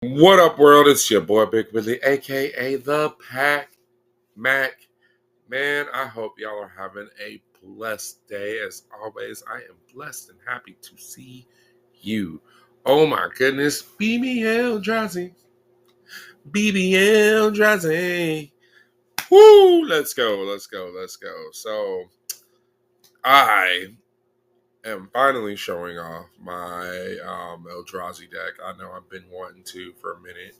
What up, world? It's your boy Big Willie, aka the Pac Mac. Man, I hope y'all are having a blessed day. As always, I am blessed and happy to see you. Oh my goodness, BBL-DRAZI. BBL-DRAZI. Woo! Let's go, let's go, let's go. So, I am finally showing off my Eldrazi deck. I know I've been wanting to for a minute.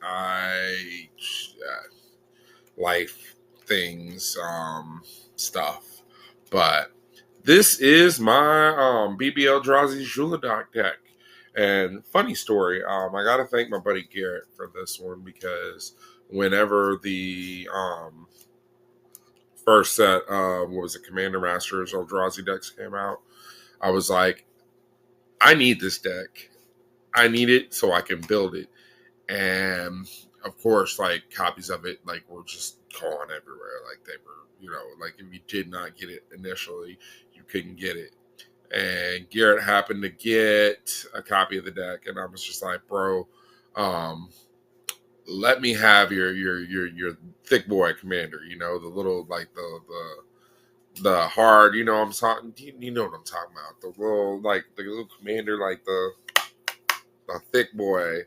Life things, stuff. But this is my BBL-DRAZI Zhulodok deck. And funny story, I got to thank my buddy Garrett for this one because whenever the first set of, what was it, Commander Masters Eldrazi decks came out, I was like, I need this deck. I need it so I can build it. And of course, like copies of it, like were just gone everywhere. Like they were, like if you did not get it initially, you couldn't get it. And Garrett happened to get a copy of the deck, and I was just like, bro, um, let me have your thick boy commander. The little like the hard. I'm talking. You know what I'm talking about? The little commander, like the thick boy.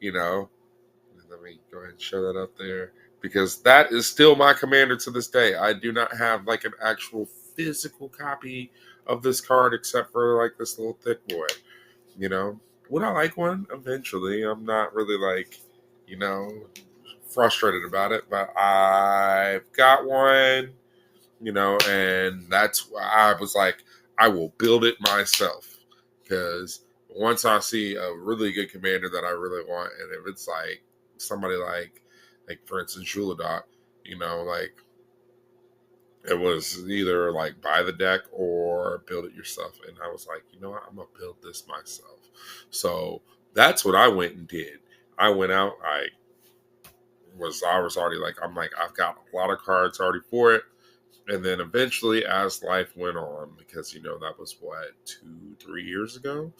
You know. Let me go ahead and show that up there because that is still my commander to this day. I do not have like an actual physical copy of this card except for like this little thick boy. You know, would I like one eventually? I'm not really like, you know, frustrated about it, but I've got one. And that's why I was like, I will build it myself because once I see a really good commander that I really want, and if it's like somebody like for instance Zhulodok, like it was either like buy the deck or build it yourself, and I was like, you know what, I'm gonna build this myself. So that's what I went and did. I went out, I was already like, I'm like, I've got a lot of cards already for it. And then eventually, as life went on, because that was what 2-3 years ago,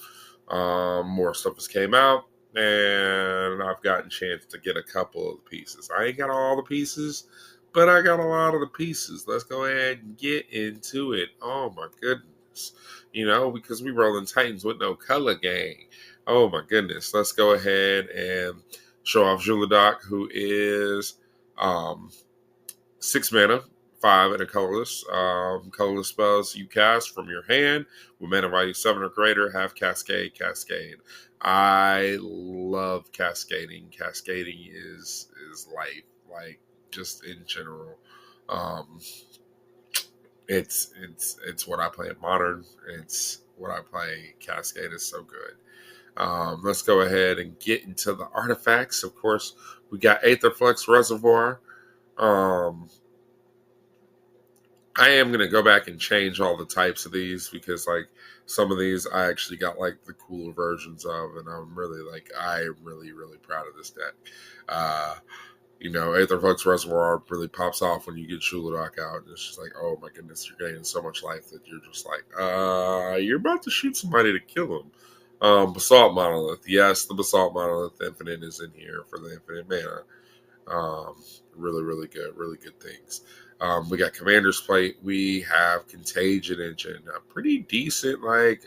more stuff has came out, and I've gotten a chance to get a couple of the pieces. I ain't got all the pieces, but I got a lot of the pieces. Let's go ahead and get into it. Oh my goodness, because we rolling Titans with no color gang. Oh my goodness, let's go ahead and show off Zhulodok, who is um 6 mana, 5 and a colorless. Colorless spells you cast from your hand with mana value 7 or greater have Cascade. I love cascading. Cascading is life, like just in general. Um, it's what I play in Modern. It's what I play. Cascade is so good. Let's go ahead and get into the artifacts. Of course, we got Aetherflux Reservoir. Um, I am gonna go back and change all the types of these because like some of these I actually got like the cooler versions of, and I'm really proud of this deck. Uh, Aetherflux Reservoir really pops off when you get Zhulodok out. And it's just like, oh my goodness, you're getting so much life that you're just like, you're about to shoot somebody to kill them. Basalt Monolith, yes, the Basalt Monolith Infinite is in here for the infinite mana. Um, really good things. We got Commander's Plate. We have Contagion Engine. A pretty decent, hey,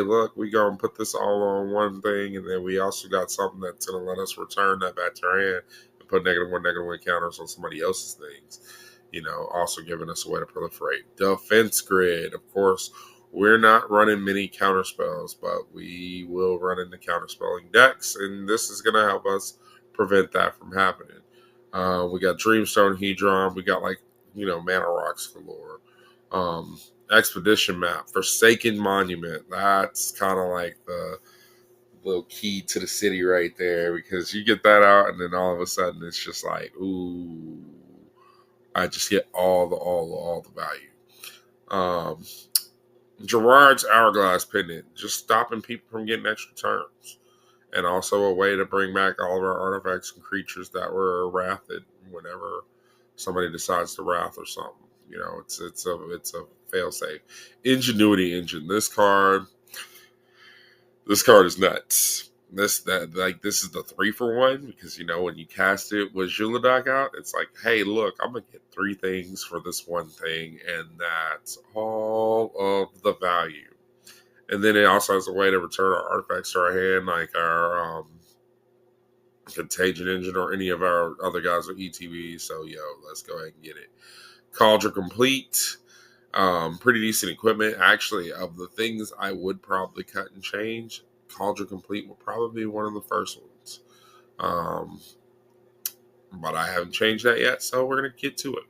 look, we gonna put this all on one thing, and then we also got something that's gonna let us return that back to our hand and put -1/-1 counters on somebody else's things. Also giving us a way to proliferate. Defense Grid, of course. We're not running many counter spells, but we will run into counterspelling decks, and this is gonna help us prevent that from happening. We got Dreamstone Hedron. We got Mana Rocks galore. Expedition Map, Forsaken Monument. That's kind of like the little key to the city right there because you get that out and then all of a sudden it's just like, ooh, I just get all the value. Um, Gerard's Hourglass Pendant, just stopping people from getting extra turns. And also a way to bring back all of our artifacts and creatures that were wrathed whenever somebody decides to wrath or something. It's a failsafe. Ingenuity Engine. This card is nuts. this is the 3-for-1, because when you cast it with Zhulodok out, it's like, hey, look, I'm gonna get 3 things for this one thing, and that's all of the value. And then it also has a way to return our artifacts to our hand, like our Contagion Engine or any of our other guys with ETB. So, let's go ahead and get it. Cauldron Complete. Pretty decent equipment. Actually, of the things I would probably cut and change, Cauldron Complete will probably be one of the first ones. But I haven't changed that yet, so we're going to get to it.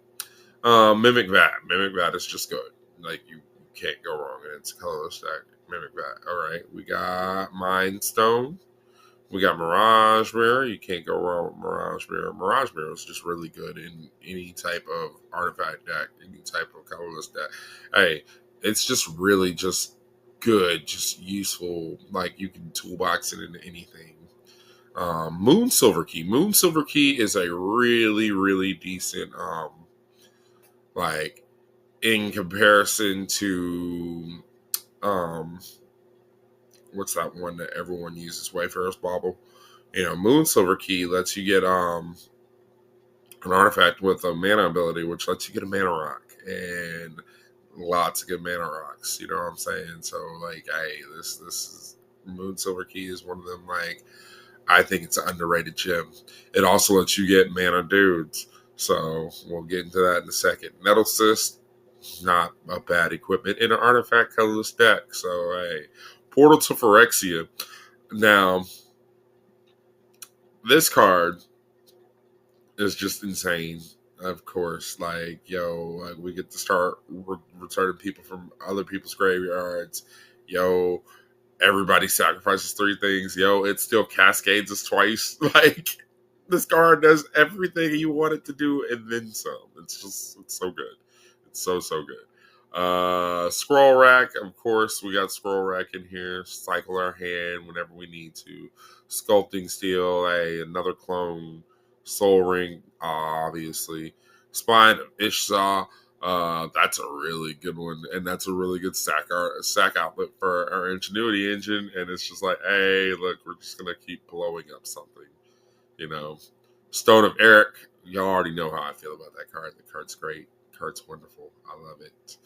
Mimic Vat. Mimic Vat is just good. Like, you can't go wrong, and it's a colorless deck. Mimic Vat. All right, we got Mind Stone. We got Mirage Mirror. You can't go wrong with Mirage Mirror. Mirage Mirror is just really good in any type of artifact deck, any type of colorless deck. Hey, it's just really just good, just useful. Like, you can toolbox it into anything. Moon Silver Key. Moon Silver Key is a really, really decent, like, in comparison to, what's that one that everyone uses? Wayfarer's Bauble. Moon Silver Key lets you get an artifact with a mana ability, which lets you get a mana rock, and lots of good mana rocks. You know what I'm saying? So, like, hey, this is Moon Silver Key is one of them. Like, I think it's an underrated gem. It also lets you get mana dudes. So we'll get into that in a second. Metal Cyst, not a bad equipment in an artifact colorless deck. So, hey, Portal to Phyrexia. Now, this card is just insane. Of course, like, we get to start returning people from other people's graveyards. Everybody sacrifices 3 things. It still cascades us twice. Like, this card does everything you want it to do and then some. It's so good. It's so good. Scroll Rack, of course, we got Scroll Rack in here. Cycle our hand whenever we need to. Sculpting Steel, another clone. Soul Ring, obviously. Spine of Ishsaw. That's a really good one, and that's a really good sack outlet for our Ingenuity engine. And it's just like, hey, look, we're just gonna keep blowing up something, Stone of Eric. Y'all already know how I feel about that card. The card's great. The card's wonderful. I love it.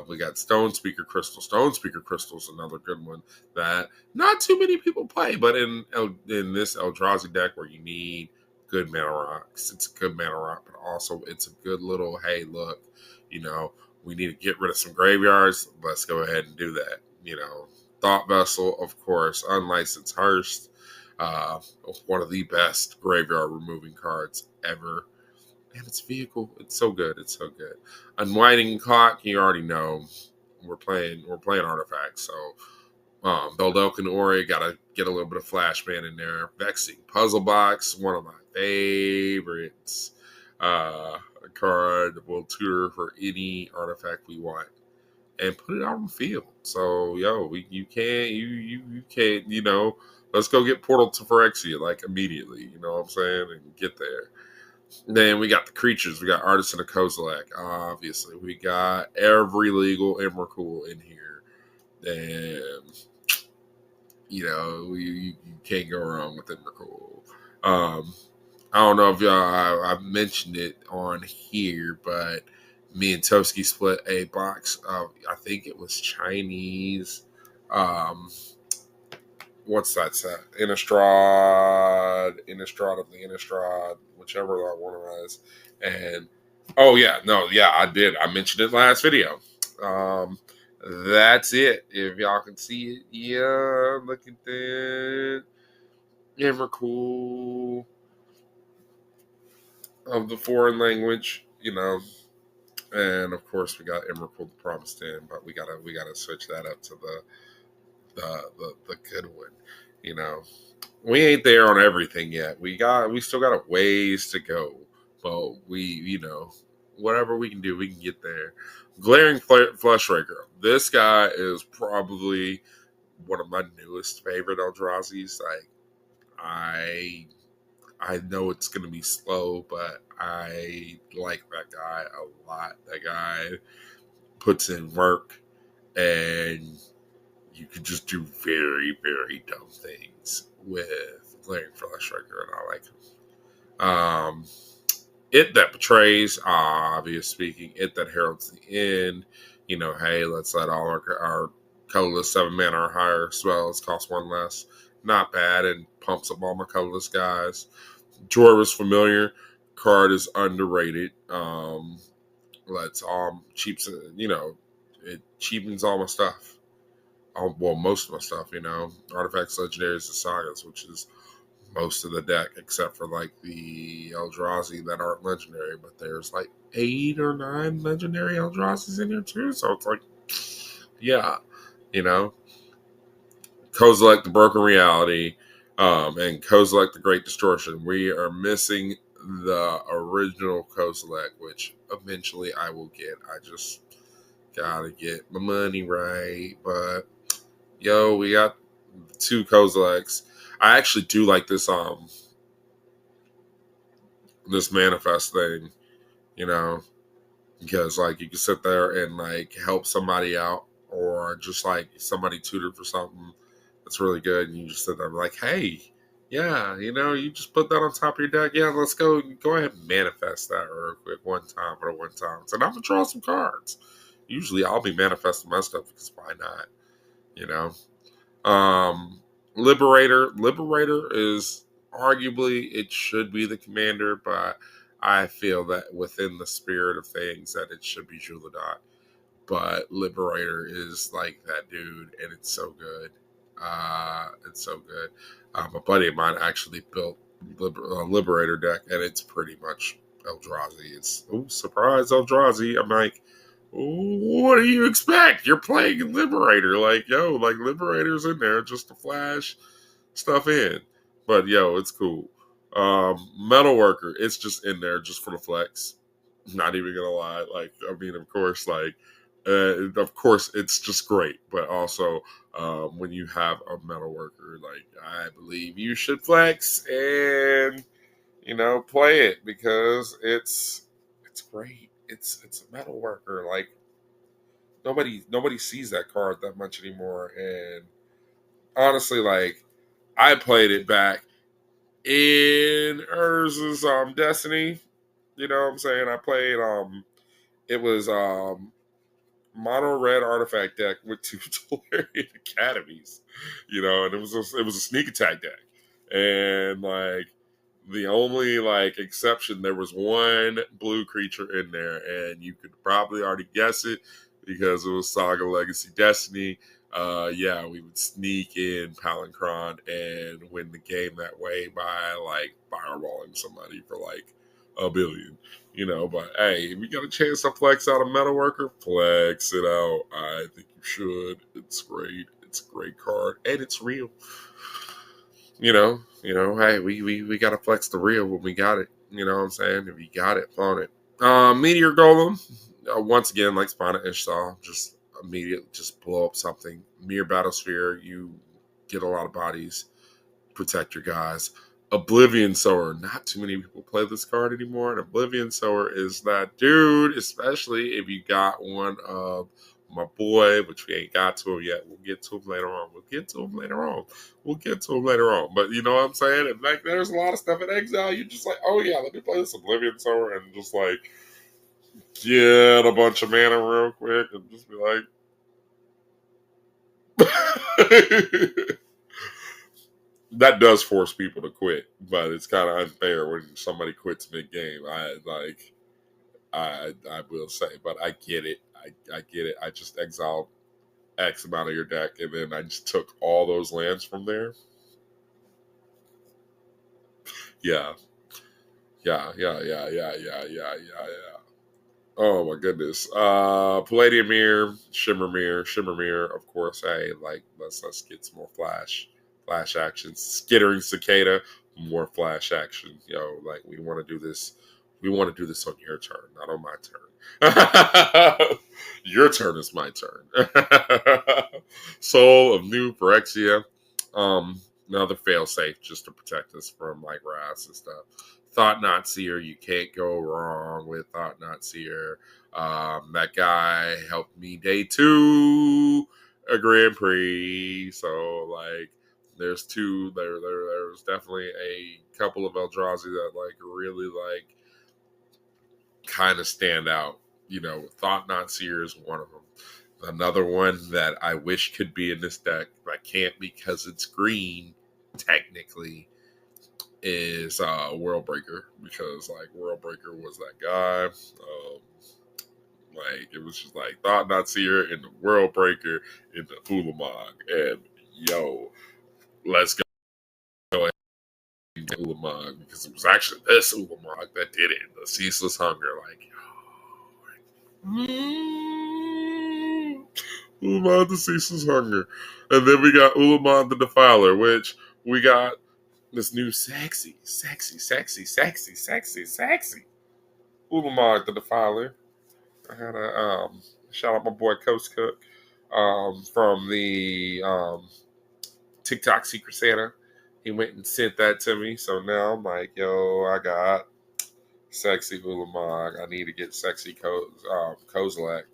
We got Stone Speaker Crystal. Stone Speaker Crystal is another good one that not too many people play, but in this Eldrazi deck where you need good mana rocks, it's a good mana rock, but also it's a good little, hey, look, we need to get rid of some graveyards. Let's go ahead and do that. Thought Vessel, of course, Unlicensed Hearst, one of the best graveyard removing cards ever. And its vehicle, it's so good. It's so good. Unwinding Clock, you already know. We're playing artifacts, so Zhulodok and Ori gotta get a little bit of Flashman in there. Vexing Puzzle Box, one of my favorites. A card will tutor for any artifact we want and put it out on the field. So, you can't, let's go get Portal to Phyrexia, like, immediately, you know what I'm saying, and get there. Then we got the creatures. We got Artisan of Kozilek, obviously. We got every legal Emrakul in here. And, you can't go wrong with Emrakul. I don't know if I've mentioned it on here, but me and Toski split a box of, I think it was Chinese, what's that set? Innistrad of the Innistrad, whichever that one was. And, I did. I mentioned it last video. That's it. If y'all can see it, look at that. Emrakul of the foreign language, and of course we got Emrakul the Promised End, but we gotta switch that up to the good one. We ain't there on everything yet. We still got a ways to go, but we whatever we can do, we can get there. Glaring Fleshraker. This guy is probably one of my newest favorite Eldrazi's. Like, I know it's going to be slow, but I like that guy a lot. That guy puts in work, and you could just do very, very dumb things with Glaring Flash Striker, and I like him. It that betrays, obvious speaking, it that heralds the end. Hey, let's let all our colorless 7-mana or higher spells cost 1 less. Not bad, and pumps up all my colorless guys. Jorah's Familiar card is underrated. Let's cheaps, it cheapens all my stuff. Most of my stuff, artifacts, legendaries, and sagas, which is most of the deck, except for like the Eldrazi that aren't legendary. But there's like 8 or 9 legendary Eldrazi's in here too. So it's like, yeah, you know, Kozilek the Broken Reality, and Kozilek the Great Distortion. We are missing the original Kozilek, which eventually I will get. I just gotta get my money right. But we got 2 Kozileks. I actually do like this this manifest thing, because like you can sit there and like help somebody out, or just like somebody tutored for something that's really good, and you just sit there and be like, hey, yeah, you just put that on top of your deck. Yeah, let's go ahead and manifest that real quick one time. So I'm gonna draw some cards. Usually I'll be manifesting my stuff because why not? Liberator is arguably, it should be the commander, but I feel that within the spirit of things that it should be Zhulodok. But Liberator is like that dude, and it's so good. It's so good. A buddy of mine actually built a Liberator deck, and it's pretty much Eldrazi. It's surprise Eldrazi. I'm like, what do you expect? You're playing Liberator. Like, Liberator's in there just to flash stuff in. But, it's cool. Metalworker, it's just in there just for the flex. Not even going to lie. Of course, it's just great. But also, when you have a Metalworker, I believe you should flex and, play it because it's great. It's a metal worker. Like, nobody sees that card that much anymore. And honestly, I played it back in Urza's Destiny. You know what I'm saying? I played it was mono red artifact deck with 2 Tolarian Academies. And it was a sneak attack deck. And the only exception, there was 1 blue creature in there, and you could probably already guess it because it was Saga Legacy Destiny. We would sneak in Palancron and win the game that way by fireballing somebody for $1 billion. But hey, if you got a chance to flex out a Metalworker, flex it out. I think you should. It's great. It's a great card, and it's real. Hey, we gotta flex the real when we got it. You know what I'm saying? If you got it, flaunt it. Meteor Golem, once again, like Spawn and Ishtar, just immediately just blow up something. Mere Battlesphere, you get a lot of bodies, protect your guys. Oblivion Sower, not too many people play this card anymore, and Oblivion Sower is that dude, especially if you got one of my boy, which we ain't got to him yet. We'll get to him later on. But you know what I'm saying? And there's a lot of stuff in Exile. You just like, oh yeah, let me play this Oblivion Sower and just get a bunch of mana real quick and just be that does force people to quit, but it's kind of unfair when somebody quits mid-game. I will say, but I get it. I get it. I just exiled X amount of your deck, and then I just took all those lands from there. Yeah. Oh my goodness. Palladium Mirror, Shimmer Mirror, of course. Hey, let's get some more flash action. Skittering Cicada, more flash action. We want to do this. We want to do this on your turn, not on my turn. Your turn is my turn. Soul of New Phyrexia. Another failsafe just to protect us from rats and stuff. Thought Not Seer, you can't go wrong with Thought Not Seer. That guy helped me day 2 a Grand Prix. So like there's there's definitely a couple of Eldrazi that like really like kind of stand out. Thought Not Seer is one of them. Another one that I wish could be in this deck, but can't because it's green, technically, is World Breaker. Because like World Breaker was that guy. Like it was just like Thought Not Seer in the World Breaker in the Ulamog. And yo, let's go ahead and get Ulamog because it was actually this Ulamog that did it. The Ceaseless Hunger. Like, Ulamog the Ceaseless Hunger. And then we got Ulamog the Defiler, which we got this new sexy Ulamog the Defiler. I had a shout out my boy Coast Cook from the TikTok Secret Santa. He went and sent that to me. So now I'm like, yo, I got sexy Ulamog. I need to get sexy Kozilek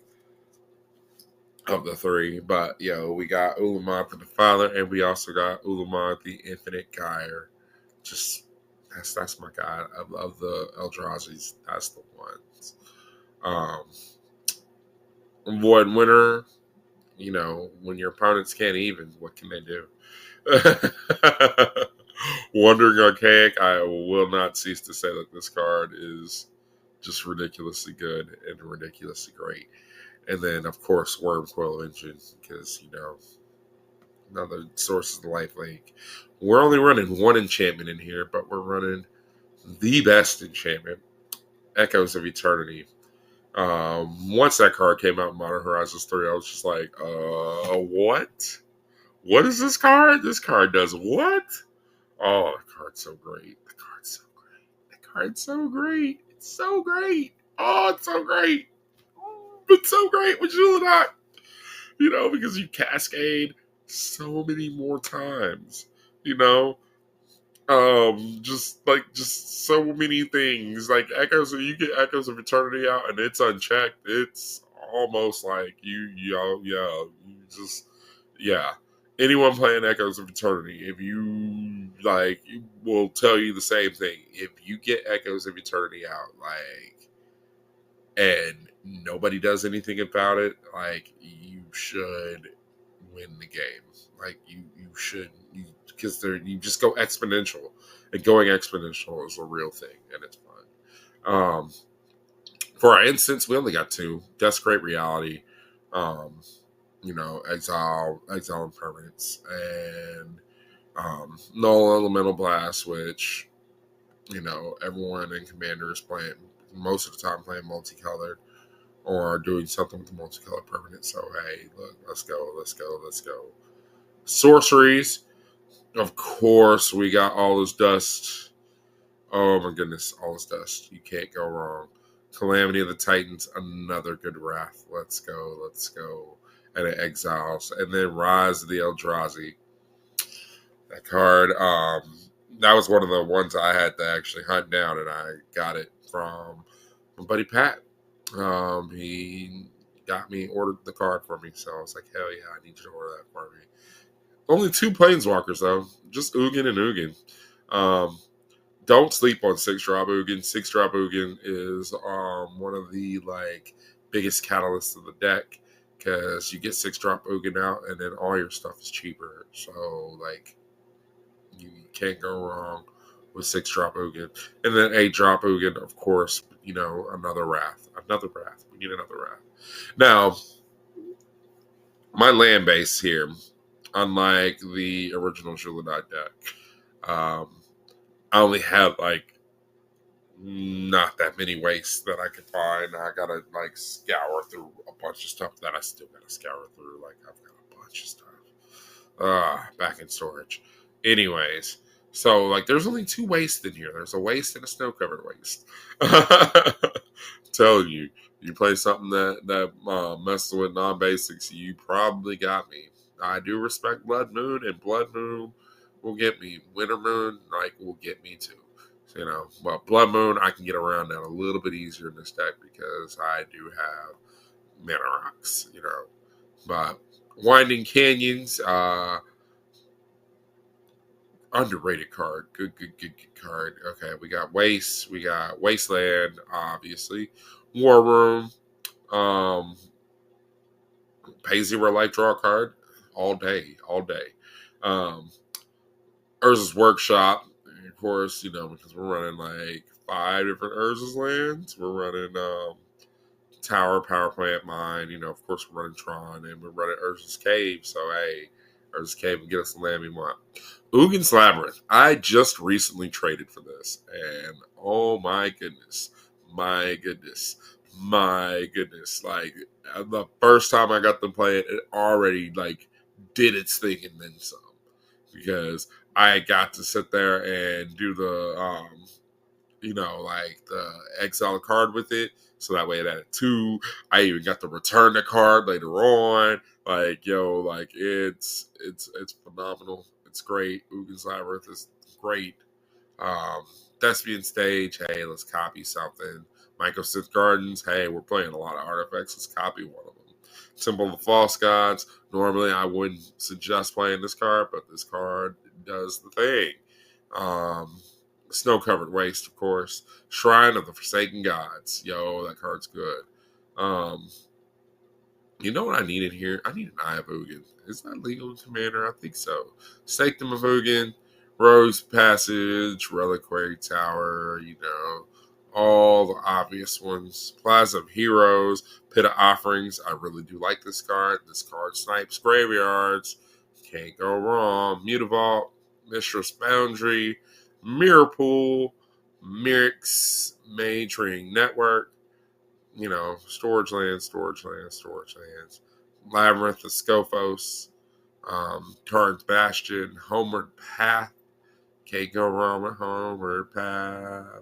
of the three. But we got Ulamog the Defiler, and we also got Ulamog the Infinite Gyre. Just that's my guy. I love the Eldrazi's. That's the ones. Void Winter. When your opponents can't even, what can they do? Wandering Archaic. I will not cease to say that this card is just ridiculously good and ridiculously great. And then, of course, Wormcoil Engine, because, another source of the Life Link. We're only running one enchantment in here, but we're running the best enchantment, Echoes of Eternity. Once that card came out in Modern Horizons 3, I was just like, what? What is this card? This card does what? Oh, the card's so great. The card's so great. The card's so great. It's so great. Oh, it's so great. It's so great with Zhulodok. Because you cascade so many more times. Just so many things. Like you get Echoes of Eternity out and it's unchecked. It's almost like anyone playing Echoes of Eternity, if you will tell you the same thing. If you get Echoes of Eternity out, and nobody does anything about it, you should win the game. You should, because you just go exponential, and going exponential is a real thing, and it's fun. For our instance, we only got two: Desecrate Reality, Exile Impermanence, and Null Elemental Blast, which everyone in Commander is playing most of the time, playing multicolored or doing something with the multicolored permanent. So hey, look, let's go. Sorceries, of course, we got All Is Dust. Oh my goodness, All Is Dust. You can't go wrong. Calamity of the Titans, another good wrath. Let's go. And it exiles. And then Rise of the Eldrazi. That card, that was one of the ones I had to actually hunt down, and I got it from my buddy Pat. He ordered the card for me, so I was like, hell yeah, I need you to order that for me. Only two Planeswalkers, though. Just Ugin and Ugin. Don't sleep on 6-drop Ugin. 6-drop Ugin is one of the biggest catalysts of the deck, because you get 6-drop Ugin out, and then all your stuff is cheaper. So you can't go wrong with 6-drop Ugin. And then 8-drop Ugin, of course, another Wrath. We need another Wrath. Now, my land base here, unlike the original Zhulodok deck, I only have not that many wastes that I could find. I gotta scour through a bunch of stuff that I still gotta scour through. I've got a bunch of stuff back in storage. Anyways, so there's only 2 wastes in here. There's a waste and a snow-covered waste. Telling you, you play something that messes with non-basics, you probably got me. I do respect Blood Moon, and Blood Moon will get me. Winter Moon will get me too. But Blood Moon, I can get around that a little bit easier in this deck because I do have mana rocks. But Winding Canyons, underrated card. Good card. Okay, we got Wasteland, obviously. War Room, pay 0 life, draw a card all day. Um, Urza's Workshop, of course, because we're running like 5 different Urza's lands. We're running Tower, Power Plant, Mine. Of course, we're running Tron, and we're running Urza's Cave. So, hey, Urza's Cave will get us the land we want. Ugin's Labyrinth. I just recently traded for this, and oh my goodness. Like, the first time I got to play it, it already, like, did its thing and then some. Because I got to sit there and do the, like the exile card with it. So that way it added 2. I even got to return the card later on. Like, it's phenomenal. It's great. Ugin's Labyrinth is great. Thespian Stage, hey, let's copy something. Michael Sith Gardens, hey, we're playing a lot of artifacts. Let's copy one of them. Temple of the False Gods. Normally, I wouldn't suggest playing this card, but this card does the thing. Snow-Covered Waste, of course. Shrine of the Forsaken Gods. Yo, that card's good. You know what I needed here? I need an Eye of Ugin. Is that legal in Commander? I think so. Sanctum of Ugin, Rose Passage, Reliquary Tower, all the obvious ones. Plaza of Heroes, Pit of Offerings. I really do like this card. This card snipes graveyards. Can't go wrong. Mutavault, Mistress Boundary, Mirror Pool, Mirix, Mage Ring Network. Storage lands. Labyrinth of Scophos, Tarn's Bastion, Homeward Path. Can't go wrong with Homeward Path.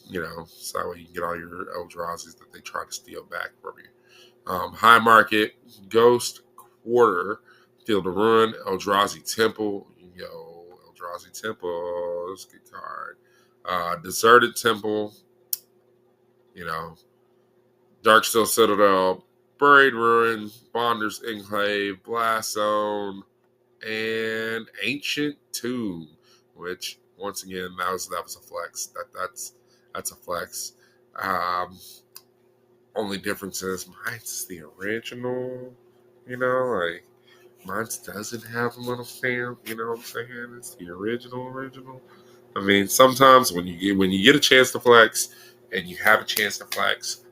So that way you can get all your Eldrazi's that they try to steal back from you. High Market, Ghost Quarter, Field of Ruin, Eldrazi Temple. Eldrazi Temple is a good card. Deserted Temple, Darksteel Citadel, Buried Ruin, Bonder's Enclave, Blast Zone, and Ancient Tomb, which once again that was a flex. That's a flex. Only difference is mine's the original. Like mine doesn't have a little stamp. You know what I'm saying? It's the original. I mean, sometimes when you get a chance to flex, and you have a chance to flex,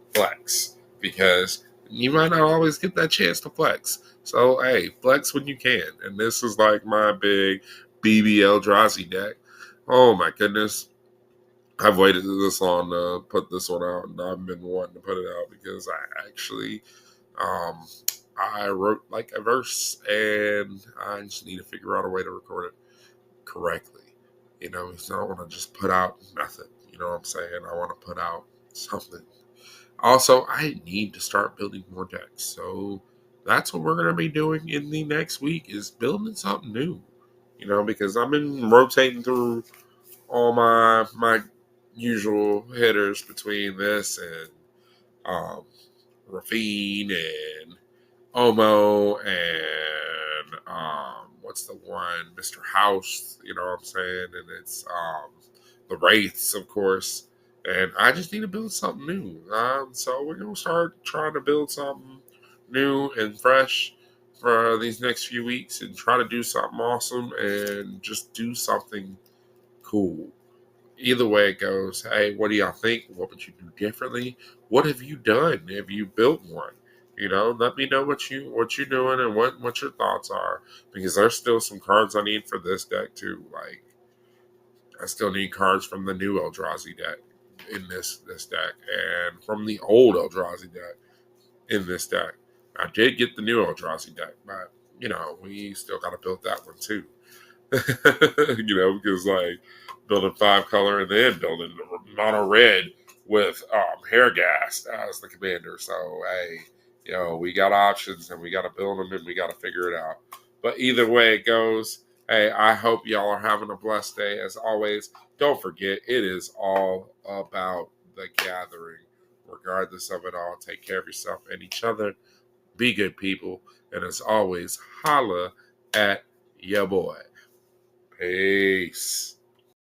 because you might not always get that chance to flex. So hey, flex when you can. And this is like my big BBL-DRAZI deck. Oh my goodness. I've waited this long to put this one out, and I've been wanting to put it out because I actually I wrote like a verse, and I just need to figure out a way to record it correctly. So I don't want to just put out nothing. You know what I'm saying? I want to put out something. Also, I need to start building more decks. So that's what we're going to be doing in the next week is building something new. Because I've been rotating through all my usual hitters between this and Rafine and Omo and what's the one? Mr. House, you know what I'm saying? And it's the Wraiths, of course. And I just need to build something new. So we're gonna start trying to build something new and fresh for these next few weeks and try to do something awesome and just do something cool. Either way it goes, hey, what do y'all think? What would you do differently? What have you done? Have you built one? Let me know what you're doing and what your thoughts are, because there's still some cards I need for this deck too. Like I still need cards from the new Eldrazi deck in this deck, and from the old Eldrazi deck in this deck. I did get the new Eldrazi deck, but we still got to build that one too. Because like building 5 color and then building mono red with hair gas as the commander. So hey, we got options and we got to build them and we got to figure it out. But either way it goes, hey, I hope y'all are having a blessed day. As always, don't forget it is all about the gathering. Regardless of it all, take care of yourself and each other. Be good people. And as always, holla at your boy. Peace.